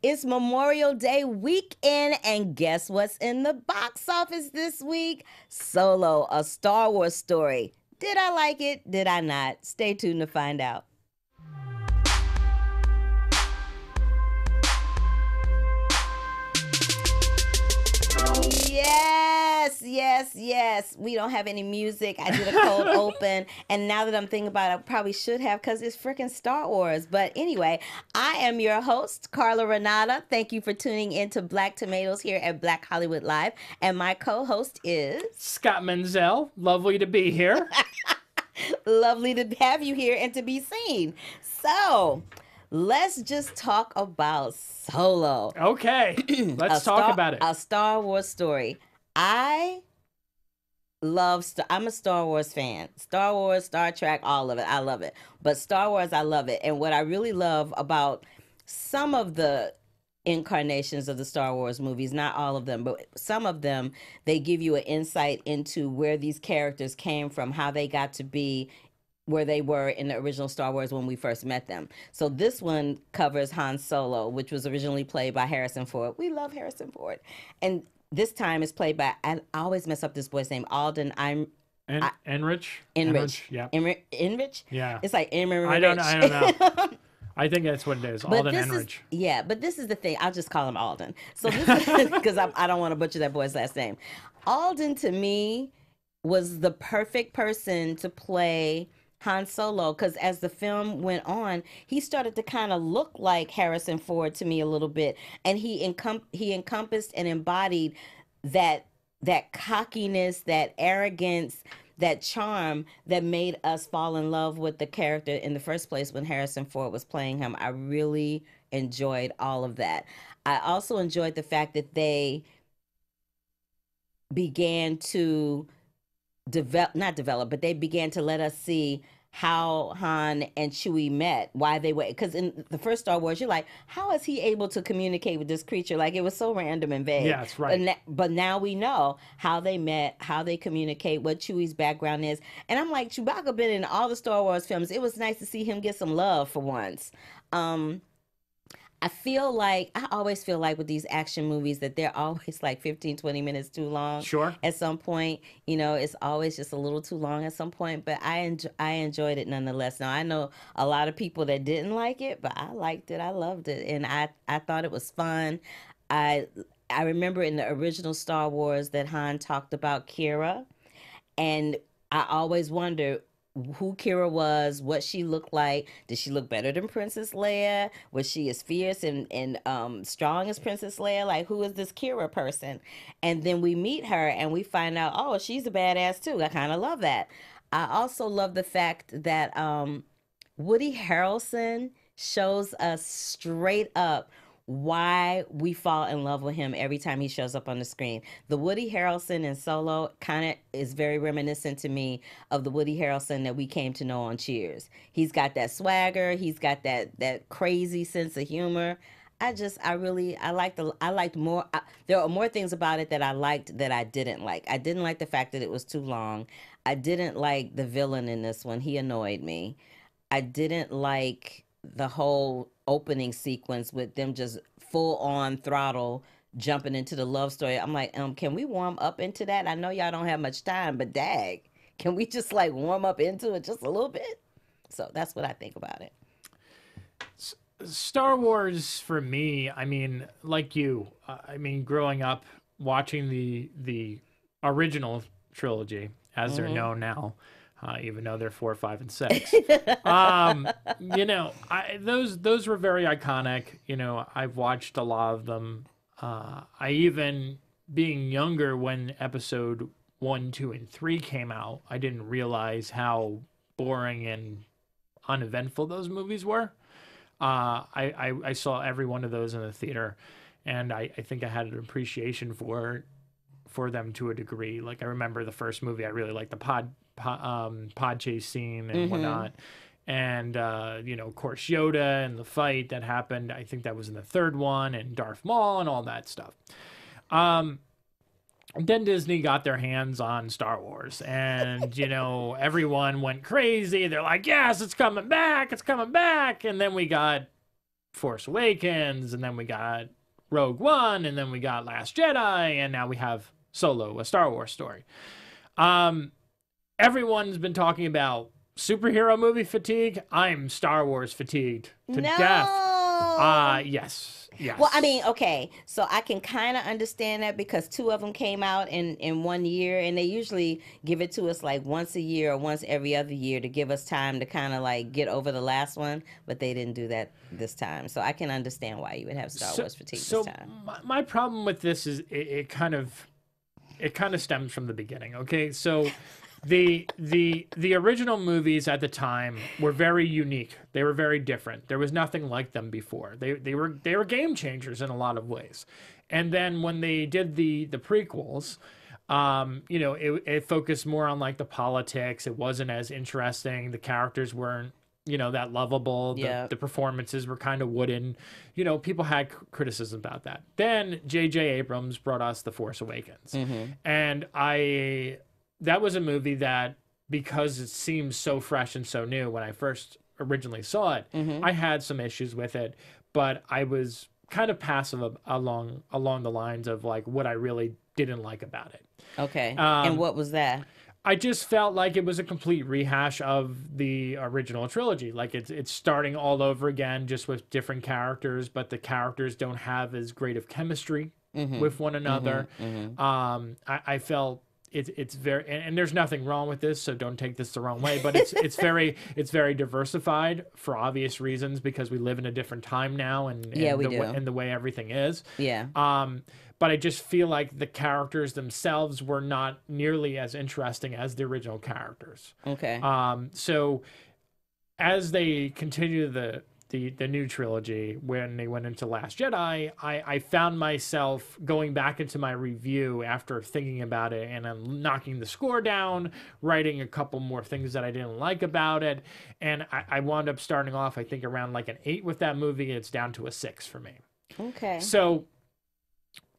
It's Memorial Day weekend, and guess what's in the box office this week? Solo, a Star Wars story. Did I like it? Did I not? Stay tuned to find out. Yes. We don't have any music. I did a cold open, and now that I'm thinking about it, I probably should have because it's freaking Star Wars. But anyway, I am your host, Carla Renata. Thank you for tuning in to Black Tomatoes here at Black Hollywood Live, and my co-host is Scott Menzel. Lovely to be here. Lovely to have you here and to be seen. So, let's just talk about Solo. Okay, let's talk about it. A Star Wars story. I'm a Star Wars fan. Star Wars, Star Trek, all of it. I love it. But Star Wars, I love it. And what I really love about some of the incarnations of the Star Wars movies, not all of them, but some of them, they give you an insight into where these characters came from, how they got to be where they were in the original Star Wars when we first met them. So this one covers Han Solo, which was originally played by Harrison Ford. We love Harrison Ford. And this time is played by, I always mess up this boy's name, Alden Enrich. Yeah. Enrich? Yeah. It's like Enrich. I don't know. I think that's what it is. Alden Enrich. But this is the thing. I'll just call him Alden. So this is because I don't want to butcher that boy's last name. Alden, to me, was the perfect person to play Han Solo, because as the film went on, he started to kind of look like Harrison Ford to me a little bit, and he encompassed and embodied that cockiness, that arrogance, that charm that made us fall in love with the character in the first place when Harrison Ford was playing him. I really enjoyed all of that. I also enjoyed the fact that they began to they began to let us see how Han and Chewie met, why they were, because in the first Star Wars, you're like, how is he able to communicate with this creature? Like, it was so random and vague. Yeah, that's right. But now we know how they met, how they communicate, what Chewie's background is. And I'm like, Chewbacca been in all the Star Wars films. It was nice to see him get some love for once. I always feel like with these action movies that they're always like 15, 20 minutes too long. Sure. At some point, it's always just a little too long at some point, but I enjoyed it nonetheless. Now, I know a lot of people that didn't like it, but I liked it. I loved it. And I thought it was fun. I remember in the original Star Wars that Han talked about Kira, and I always wondered who Kira was, what she looked like. Did she look better than Princess Leia? Was she as fierce and strong as Princess Leia? Like, who is this Kira person? And then we meet her and we find out, oh, she's a badass too. I kind of love that. I also love the fact that Woody Harrelson shows us straight up why we fall in love with him every time he shows up on the screen. The Woody Harrelson in Solo kind of is very reminiscent to me of the Woody Harrelson that we came to know on Cheers. He's got that swagger. He's got that crazy sense of humor. I liked more. There are more things about it that I liked that I didn't like. I didn't like the fact that it was too long. I didn't like the villain in this one. He annoyed me. I didn't like the whole opening sequence with them just full on throttle jumping into the love story. I'm like, can we warm up into that? I know y'all don't have much time, but dag, can we just like warm up into it just a little bit? So that's what I think about it. Star Wars for me, I mean, like you, growing up watching the original trilogy, as they're known now, even though they're 4, 5, and 6. Those were very iconic. I've watched a lot of them. I even, being younger when episode 1, 2, and 3 came out, I didn't realize how boring and uneventful those movies were. I saw every one of those in the theater, and I think I had an appreciation for them to a degree. Like, I remember the first movie, I really liked the pod chase scene and whatnot. And, of course, Yoda and the fight that happened. I think that was in the third one, and Darth Maul and all that stuff. Then Disney got their hands on Star Wars, and, everyone went crazy. They're like, yes, it's coming back. And then we got Force Awakens, and then we got Rogue One, and then we got Last Jedi, and now we have Solo, a Star Wars story. Everyone's been talking about superhero movie fatigue. I'm Star Wars fatigued to death. No. Yes. Well, I mean, okay, so I can kind of understand that because two of them came out in 1 year, and they usually give it to us like once a year or once every other year to give us time to kind of like get over the last one, but they didn't do that this time. So I can understand why you would have Star Wars fatigue this time. My problem with this is it kind of stems from the beginning. Okay, so the original movies at the time were very unique. They were very different. There was nothing like them before. They were game changers in a lot of ways. And then when they did the prequels, you know, it focused more on like the politics. It wasn't as interesting. The characters weren't, you know, that lovable. Yeah. The performances were kind of wooden. You know, people had criticism about that. Then J.J. Abrams brought us The Force Awakens. And that was a movie that, because it seemed so fresh and so new when I first originally saw it, I had some issues with it, but I was kind of passive along the lines of like what I really didn't like about it. Okay. And what was that? I just felt like it was a complete rehash of the original trilogy. Like it's starting all over again, just with different characters, but the characters don't have as great of chemistry with one another. I felt it's very, and there's nothing wrong with this, so don't take this the wrong way, but it's very diversified for obvious reasons, because we live in a different time now, and the way everything is. Yeah. But I just feel like the characters themselves were not nearly as interesting as the original characters. Okay. So as they continue the new trilogy, when they went into Last Jedi, I found myself going back into my review after thinking about it, and I'm knocking the score down, writing a couple more things that I didn't like about it, and I wound up starting off, I think, around like an 8 with that movie. It's down to a 6 for me. Okay. So,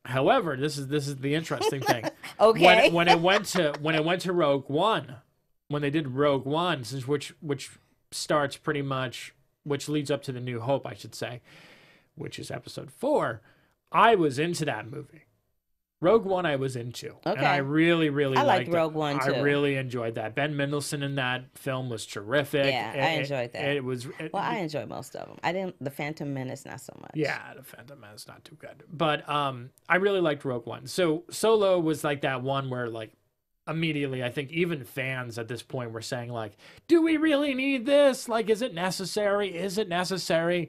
however, this is the interesting thing. Okay. When it went to Rogue One, when they did Rogue One, which starts pretty much, which leads up to the New Hope, I should say, which is episode 4, I was into that movie. Rogue One I was into. Okay. And I really liked Rogue One too. I really enjoyed that. Ben Mendelsohn in that film was terrific. Yeah, I enjoyed that. I I enjoyed most of them. I didn't. The Phantom Menace, not so much. Yeah, the Phantom Menace not too good. But I really liked Rogue One. So Solo was like that one where like immediately, I think even fans at this point were saying like, do we really need this? Like, is it necessary? Is it necessary?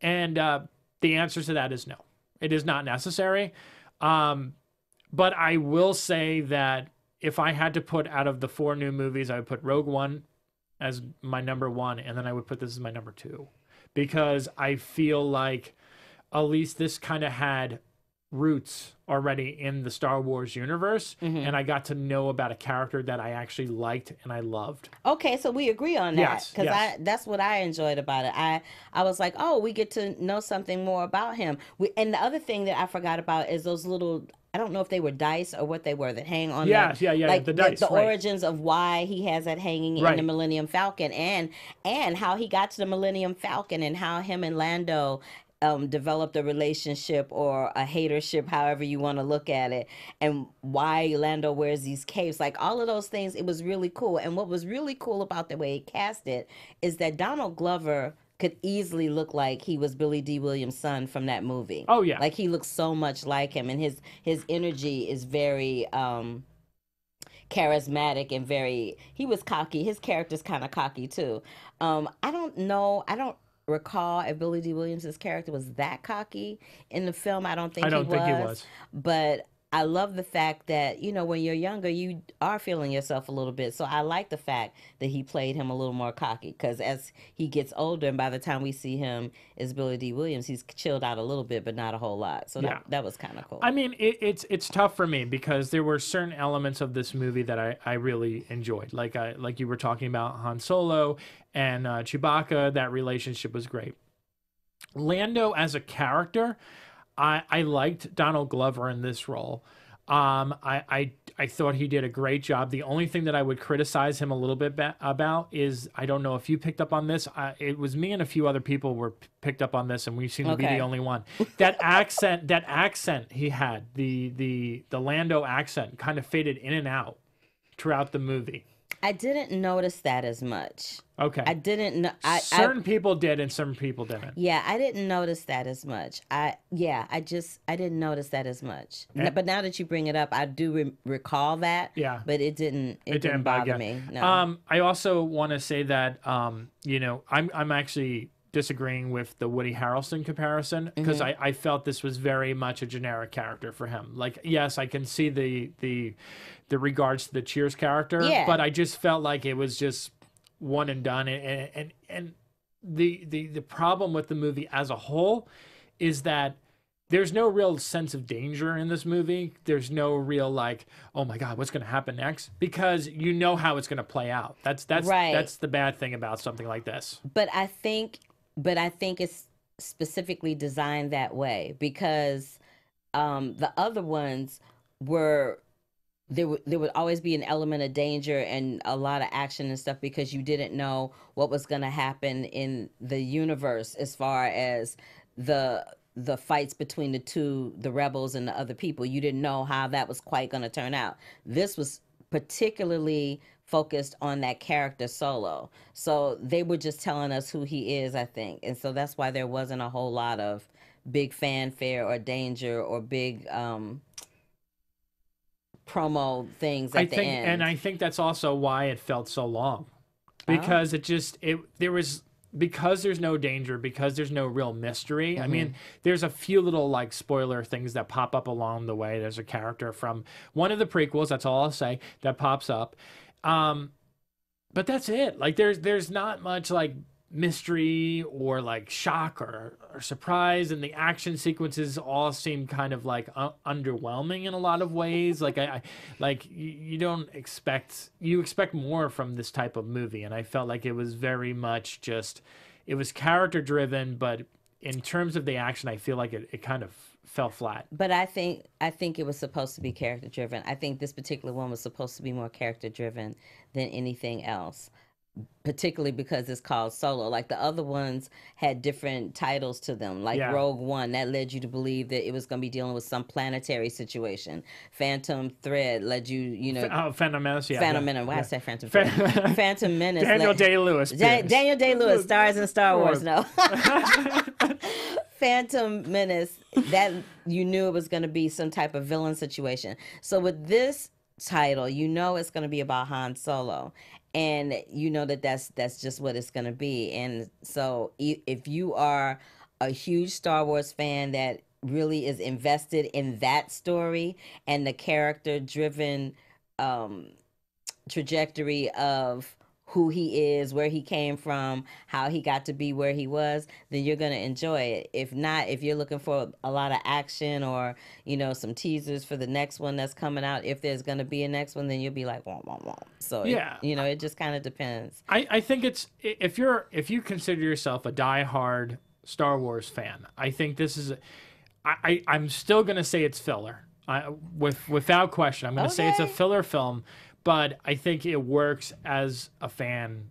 And the answer to that is no. It is not necessary. But I will say that if I had to put, out of the 4 new movies, I would put Rogue One as my number 1, and then I would put this as my number 2. Because I feel like at least this kind of had roots already in the Star Wars universe, and I got to know about a character that I actually liked and I loved. Okay, so we agree on that, because yes. that's what I enjoyed about it. I was like, oh, we get to know something more about him. And the other thing that I forgot about is those little, I don't know if they were dice or what they were, that hang on like the dice, the right. origins of why he has that hanging in the Millennium Falcon, and how he got to the Millennium Falcon, and how him and Lando developed a relationship or a hatership, however you want to look at it, and why Lando wears these capes. Like all of those things, it was really cool. And what was really cool about the way he cast it is that Donald Glover could easily look like he was Billy D. Williams' son from that movie. Oh yeah, like he looks so much like him, and his energy is very charismatic and very. He was cocky. His character's kind of cocky too. I don't know. I don't recall if Billy D. Williams' character was that cocky in the film. I don't think he was. But I love the fact that, you know, when you're younger, you are feeling yourself a little bit. So I like the fact that he played him a little more cocky, because as he gets older, and by the time we see him as Billy D. Williams, he's chilled out a little bit, but not a whole lot. So that was kind of cool. I mean, it's tough for me because there were certain elements of this movie that I really enjoyed. Like you were talking about Han Solo and Chewbacca, that relationship was great. Lando as a character, I liked Donald Glover in this role. I I thought he did a great job. The only thing that I would criticize him a little bit about is, I don't know if you picked up on this. It was me and a few other people were picked up on this, and we seem to be the only one. That accent he had, the Lando accent, kind of faded in and out throughout the movie. I didn't notice that as much. Okay. I didn't know. Certain people did and some people didn't. Yeah, I didn't notice that as much. I didn't notice that as much. But now that you bring it up, I do recall that. Yeah. But it didn't bother me. No. I also want to say that I'm actually disagreeing with the Woody Harrelson comparison, because I felt this was very much a generic character for him. Like, yes, I can see the regards to the Cheers character, but I just felt like it was just one and done. And the problem with the movie as a whole is that there's no real sense of danger in this movie. There's no real like, oh my God, what's going to happen next? Because you know how it's going to play out. That's right. That's the bad thing about something like this. But I think it's specifically designed that way because the other ones were. There would always be an element of danger and a lot of action and stuff because you didn't know what was going to happen in the universe as far as the fights between the rebels and the other people. You didn't know how that was quite going to turn out. This was particularly focused on that character Solo. So they were just telling us who he is, I think. And so that's why there wasn't a whole lot of big fanfare or danger or big promo things at the end. And I think that's also why it felt so long, because because there's no danger, because there's no real mystery. I mean, there's a few little like spoiler things that pop up along the way. There's a character from one of the prequels, that's all I'll say, that pops up. But that's it. Like there's not much like mystery or like shock or surprise, and the action sequences all seem kind of like underwhelming in a lot of ways. Like you expect more from this type of movie, and I felt like it was very much just, it was character driven, but in terms of the action, I feel like it kind of fell flat. But I think it was supposed to be character driven. I think this particular one was supposed to be more character driven than anything else, particularly because it's called Solo. Like the other ones had different titles to them, like Rogue One, that led you to believe that it was going to be dealing with some planetary situation. Phantom Thread led you, Phantom Menace, Phantom Menace. Why I say Phantom Thread? Phantom Menace. Daniel Day-Lewis. Daniel Day-Lewis stars in Star Wars. No. Phantom Menace, that you knew it was going to be some type of villain situation. So with this title, it's going to be about Han Solo. And you know that's just what it's going to be. And so if you are a huge Star Wars fan that really is invested in that story and the character-driven trajectory of who he is, where he came from, how he got to be where he was, then you're going to enjoy it. If not, if you're looking for a lot of action or, some teasers for the next one that's coming out, if there's going to be a next one, then you'll be like, wah, wah, wah. So, yeah. It just kind of depends. I think it's, if you consider yourself a diehard Star Wars fan, I think this is, I'm still going to say it's filler. Without question, I'm going to say it's a filler film. But I think it works as a fan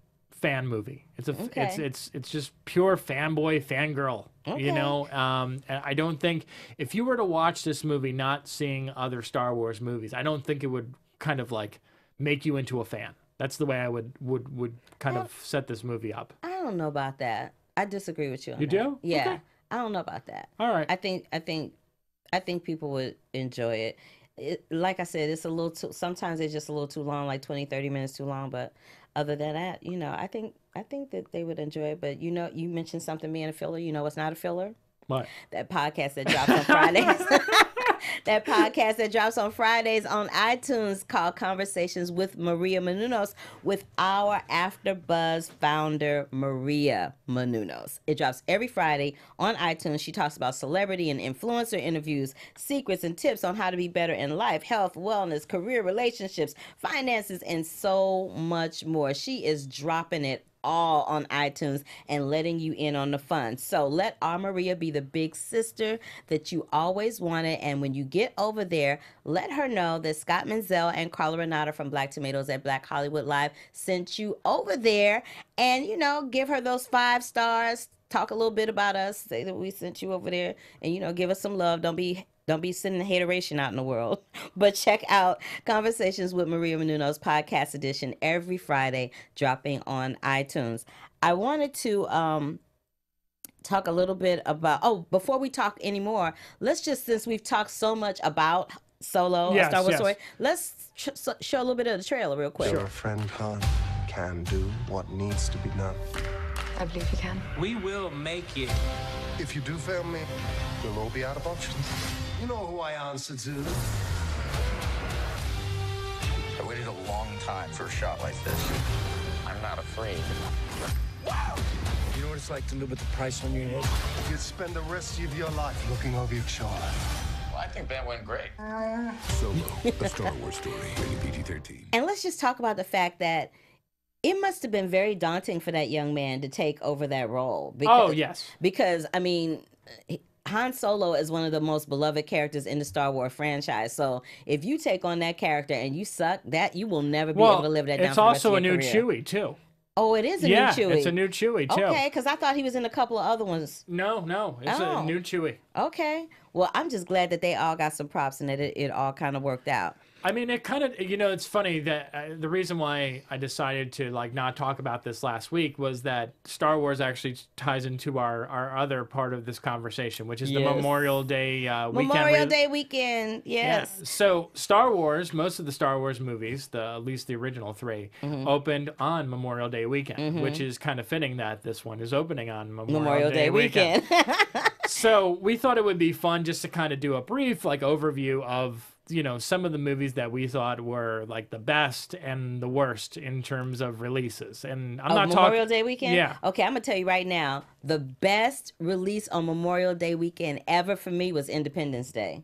movie. It's just pure fanboy, fangirl. Okay. And I don't think, if you were to watch this movie not seeing other Star Wars movies, I don't think it would kind of like make you into a fan. That's the way I would kind of set this movie up. I don't know about that. I disagree with you on that. You do? Yeah. Okay. I don't know about that. All right. I think people would enjoy it. Like I said, it's a little too, sometimes it's just a little too long, like 20, 30 minutes too long. But other than that, I think that they would enjoy it. But, you mentioned something being a filler. What's not a filler? What? That podcast that drops on Fridays. That podcast that drops on Fridays on iTunes called Conversations with Maria Menounos with our AfterBuzz founder, Maria Menounos. It drops every Friday on iTunes. She talks about celebrity and influencer interviews, secrets and tips on how to be better in life, health, wellness, career, relationships, finances, and so much more. She is dropping it all on iTunes and letting you in on the fun. So let Our Maria be the big sister that you always wanted. And when you get over there, let her know that Scott Menzel and Carla Renata from Black Tomatoes at Black Hollywood Live sent you over there. And, you know, give her those 5 stars. Talk a little bit about us. Say that we sent you over there, and, you know, give us some love. Don't be sending hateration out in the world. But check out Conversations with Maria Menounos podcast edition every Friday, dropping on iTunes. I wanted to talk a little bit about, before we talk anymore, let's just, since we've talked so much about Solo, a Star Wars story, let's show a little bit of the trailer real quick. Your friend Han can do what needs to be done. I believe you can. We will make it. If you do fail me, we'll all be out of options. You know who I answer to. I waited a long time for a shot like this. I'm not afraid. You know what it's like to live with the price on your head? You'd spend the rest of your life looking over your shoulder. Well, I think that went great. Solo, a Star Wars story, rated PG-13. And let's just talk about the fact that it must have been very daunting for that young man to take over that role. Oh, yes. Because, I mean, Han Solo is one of the most beloved characters in the Star Wars franchise. So if you take on that character and you suck, that you will never be able to live that down. It's for the rest also of a your new career. Chewie, too. Oh, it is a new Chewie. It's a new Chewie, too. Okay, because I thought he was in a couple of other ones. No, it's a new Chewie. Okay. Well, I'm just glad that they all got some props and that it all kind of worked out. I mean, it kind of, you know, it's funny that the reason why I decided to like not talk about this last week was that Star Wars actually ties into our other part of this conversation, which is the Memorial Day weekend. Memorial Day weekend, yes. Yeah. So Star Wars, most of the Star Wars movies, at least the original 3, opened on Memorial Day weekend, which is kind of fitting that this one is opening on Memorial Day weekend. So we thought it would be fun just to kind of do a brief like overview of, you know, some of the movies that we thought were like the best and the worst in terms of releases. And I'm not talking Memorial Day weekend? Yeah. Okay, I'm going to tell you right now, the best release on Memorial Day weekend ever for me was Independence Day.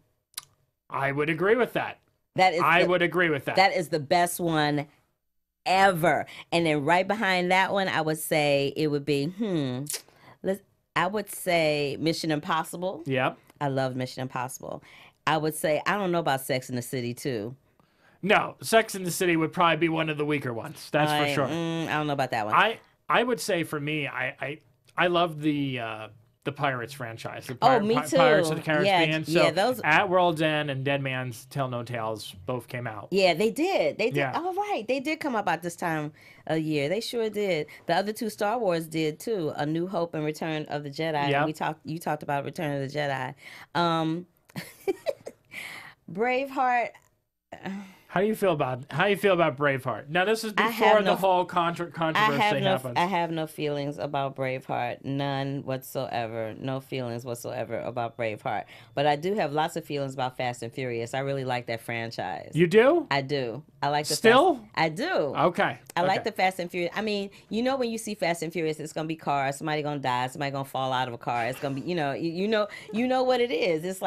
I would agree with that. I would agree with that. That is the best one ever. And then right behind that one, I would say it would be, I would say Mission Impossible. Yep. I love Mission Impossible. I would say, I don't know about Sex in the City, too. No, Sex in the City would probably be one of the weaker ones. That's for sure. I don't know about that one. I would say for me, I love the Pirates franchise. Me too. Pirates of the Caribbean. Yeah, those. At World's End and Dead Man's Tell No Tales both came out. Yeah, they did. They did. Yeah. Oh, right. They did come up at this time of year. They sure did. The other 2 Star Wars did too. A New Hope and Return of the Jedi. Yep. You talked about Return of the Jedi. Braveheart. How do you feel about Braveheart? Now this is before the whole controversy happened. I have no feelings about Braveheart, none whatsoever. No feelings whatsoever about Braveheart. But I do have lots of feelings about Fast and Furious. I really like that franchise. You do? I do. I like the still. I do. Okay. I like the Fast and Furious. I mean, you know, when you see Fast and Furious, it's gonna be cars. Somebody gonna die. Somebody gonna fall out of a car. It's gonna be, you know what it is. It's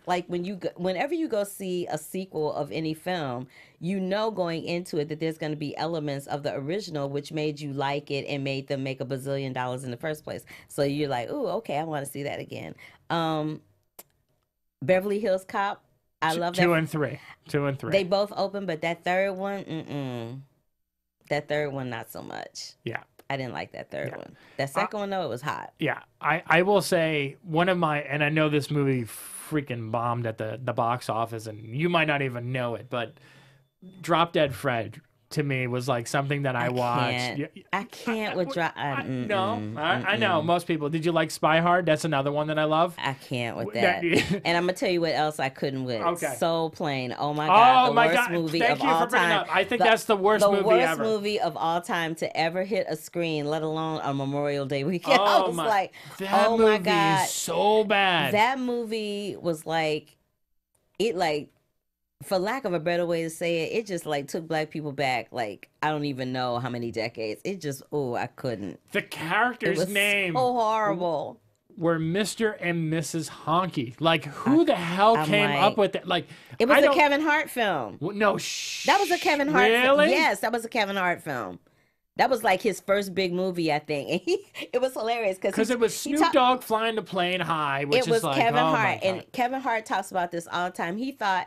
like whenever you go see a sequel of any film, you know going into it that there's going to be elements of the original which made you like it and made them make $1 bazillion in the first place. So you're like, ooh, okay, I want to see that again. Beverly Hills Cop, I love that. 2 and 3. They both open, but that third one, that third one, not so much. Yeah. I didn't like that third one. That second one, though, it was hot. Yeah. I will say one of my, and I know this movie freaking bombed at the box office, and you might not even know it, but Drop Dead Fred to me was like something that I watched. I can't with Drop. I know most people. Did you like Spy Hard? That's another one that I love. I can't with that. And I'm gonna tell you what else I couldn't with. Okay. Soul Plane. Oh my god. Oh my god. Movie Thank of you all for bringing time. up. I think that's the worst movie ever. The worst movie of all time to ever hit a screen, let alone a Memorial Day weekend. I was like, that movie my god, is so bad. That movie was like, for lack of a better way to say it, it just like took black people back. Like, I don't even know how many decades. It just, I couldn't. The character's name. So horrible. Were Mr. and Mrs. Honky. Like, who the hell came up with that? Like, it was a Kevin Hart film. No, that was a Kevin Hart film. Really? Yes, that was a Kevin Hart film. That was like his first big movie, I think, and it was hilarious Because it was Snoop Dogg flying the plane high, which it was is like, Kevin oh Hart, my God. and Kevin Hart talks about this all the time. He thought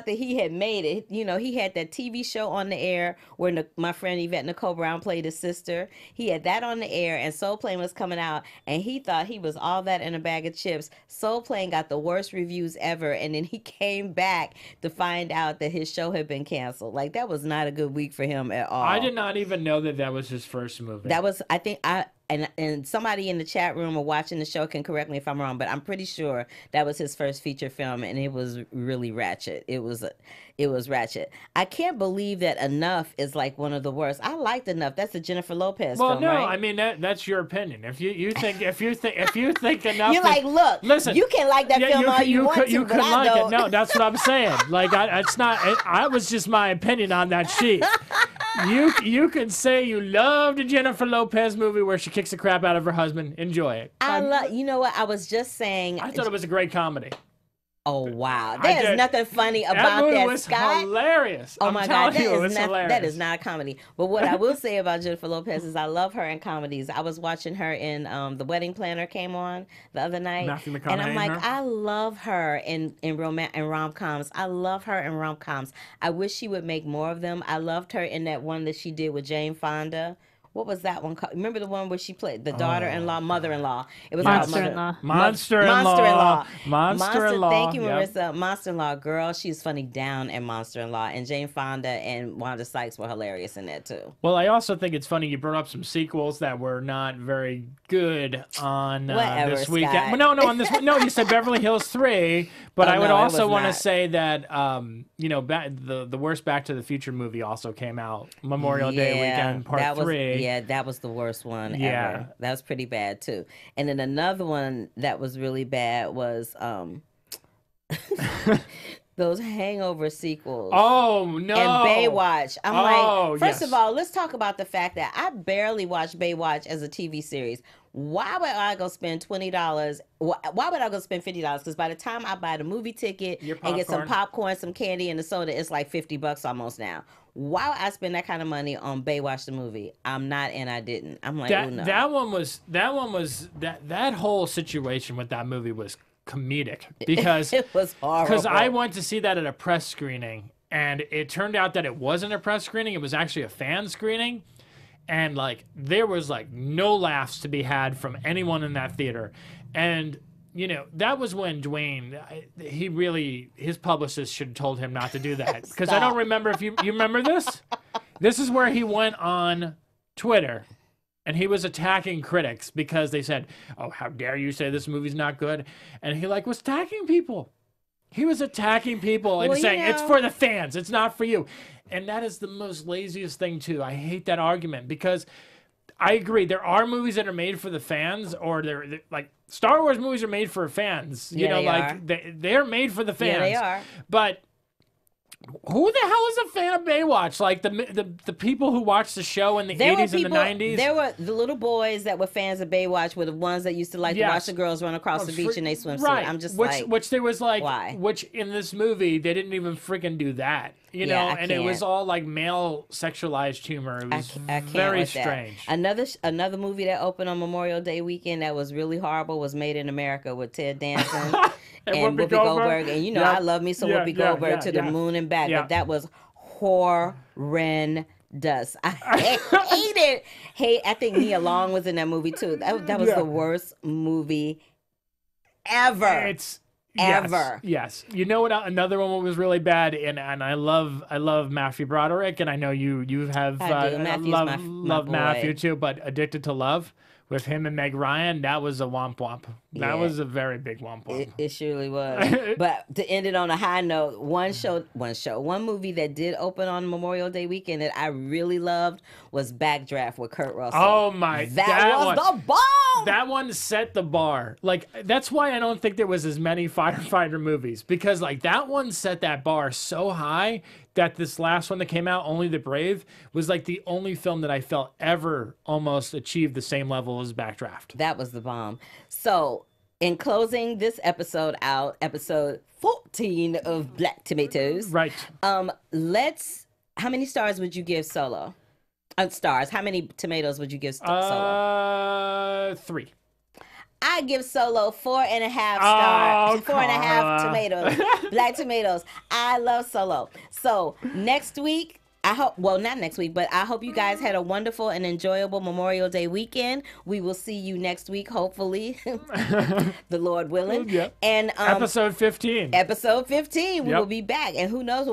that he had made it. You know, he had that TV show on the air where my friend Yvette Nicole Brown played his sister. He had that on the air, and Soul Plane was coming out, and he thought he was all that in a bag of chips. Soul Plane got the worst reviews ever, and then he came back to find out that his show had been canceled. Like, that was not a good week for him at all. I did not even know that was his first movie. That was, I think, and somebody in the chat room or watching the show can correct me if I'm wrong, but I'm pretty sure that was his first feature film, and it was really ratchet. It was ratchet. I can't believe that Enough is like one of the worst. I liked Enough. That's the Jennifer Lopez well, film, no, right? I mean that's your opinion. If you think enough, You're like, look, listen, you can like that film all you want to, but I like don't. it. No, that's what I'm saying. Like, it's not. I was just my opinion on that sheet. You can say you loved a Jennifer Lopez movie where she kicks the crap out of her husband. Enjoy it. You know what? I was just saying. I thought it was a great comedy. Oh wow, there's nothing funny about that movie that. was Scott. Hilarious. Oh I'm my God, hilarious. that is not a comedy. But what I will say about Jennifer Lopez is I love her in comedies. I was watching her in The Wedding Planner came on the other night, Matthew McConaughey and I'm like, her? I love her in rom-coms. I love her in rom-coms. I wish she would make more of them. I loved her in that one that she did with Jane Fonda. What was that one called? Remember the one where she played the daughter-in-law, mother-in-law? It was called Monster-in-law. Thank you, Yep. Marissa. Monster-in-law, girl, she's funny down in Monster-in-law, and Jane Fonda and Wanda Sykes were hilarious in that too. Well, I also think it's funny you brought up some sequels that were not very good on Whatever, this weekend. Scott. Well, no, on this. No, you said Beverly Hills 3, but Oh, I would no, it also was want to not. say that the worst Back to the Future movie also came out Memorial Day weekend, part 3. Yeah, that was the worst one Yeah. ever. That was pretty bad too. And then another one that was really bad was those Hangover sequels. Oh no! And Baywatch. I'm like, first yes. of all, let's talk about the fact that I barely watch Baywatch as a TV series. Why would I go spend $20? Why would I go spend $50? Because by the time I buy the movie ticket and get some popcorn, some candy, and a soda, it's like $50 almost now. Why would I spend that kind of money on Baywatch the movie? I'm not, and I didn't. I'm like, oh no. That whole situation with that movie was comedic because it was horrible. Because I went to see that at a press screening, and it turned out that it wasn't a press screening; it was actually a fan screening. And like there was like no laughs to be had from anyone in that theater. And that was when Dwayne, his publicist should have told him not to do that. Because I don't remember if you remember this. This is where he went on Twitter and he was attacking critics because they said, "Oh, how dare you say this movie's not good?" And he was attacking people. He was attacking people and saying, it's for the fans, it's not for you. And that is the most laziest thing, too. I hate that argument because I agree. There are movies that are made for the fans, or they're like Star Wars movies are made for fans. They're made for the fans. Yeah, they are. But who the hell is a fan of Baywatch? Like the people who watched the show in the 80s and the 90s? There were the little boys that were fans of Baywatch were the ones that used to like to watch the girls run across the beach in their swimsuit. Right. I'm just which there was like, why? Which in this movie, they didn't even freaking do that. You know, and it was all like male sexualized humor. It was very strange. Another movie that opened on Memorial Day weekend that was really horrible was Made in America with Ted Danson and Whoopi Goldberg. And I love me some Whoopi Goldberg to the moon and back, but that was horrendous. I hate it. I think Nia Long was in that movie too. That was the worst movie ever. Ever. Yes. You know what? Another one was really bad, and I love Matthew Broderick, and I know you have love Matthew too. But Addicted to Love with him and Meg Ryan, that was a womp womp. That was a very big womp womp. It surely was. But to end it on a high note, one movie that did open on Memorial Day weekend that I really loved was Backdraft with Kurt Russell. Oh my! That was the bomb. That one set the bar. Like that's why I don't think there was as many firefighter movies, because like that one set that bar so high that this last one that came out, Only the Brave, was like the only film that I felt ever almost achieved the same level as Backdraft. That was the bomb. So, in closing this episode out, episode 14 of Black Tomatoes. Right. Let's How many stars would you give Solo? Stars. How many tomatoes would you give Solo? 3. I give Solo 4.5 stars. Oh, 4.5 Carla. tomatoes. Black tomatoes. I love Solo. So next week, I hope, well, not next week, but I hope you guys had a wonderful and enjoyable Memorial Day weekend. We will see you next week, hopefully, the Lord willing. Yep. And Episode 15. Episode 15, we Yep. will be back, and who knows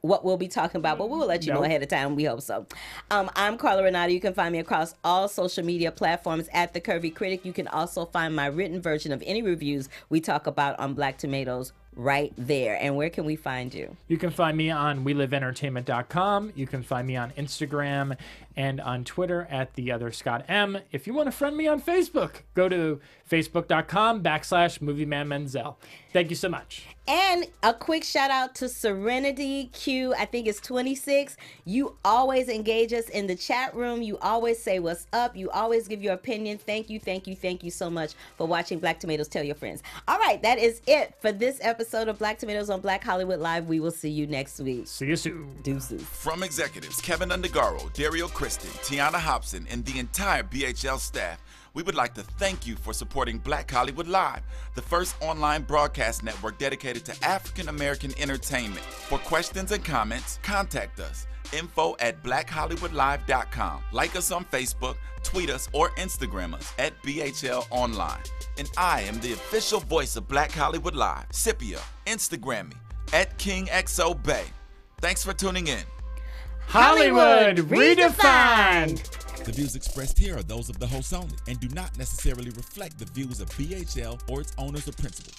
what we'll be talking about, but we will let you know Nope. ahead of time. We hope so. I'm Carla Renata. You can find me across all social media platforms at The Curvy Critic. You can also find my written version of any reviews we talk about on Black Tomatoes right there. And where can we find you? You can find me on WeLiveEntertainment.com. You can find me on Instagram and on Twitter at @TheOtherScottM. If you want to friend me on Facebook, go to Facebook.com/MovieMan Menzel. Thank you so much. And a quick shout out to Serenity Q. I think it's 26. You always engage us in the chat room. You always say what's up. You always give your opinion. Thank you, thank you, thank you so much for watching Black Tomatoes. Tell your friends. All right, that is it for this episode of Black Tomatoes on Black Hollywood Live. We will see you next week. See you soon. Deuces. From executives Kevin Undergaro, Dario Kristen, Tiana Hobson, and the entire BHL staff, we would like to thank you for supporting Black Hollywood Live, the first online broadcast network dedicated to African American entertainment. For questions and comments, contact us. info@blackhollywoodlive.com. Like us on Facebook, tweet us, or Instagram us at BHL Online. And I am the official voice of Black Hollywood Live, Scipio. Instagram me @KingXOBay. Thanks for tuning in. Hollywood redefined. The views expressed here are those of the host only and do not necessarily reflect the views of BHL or its owners or principals.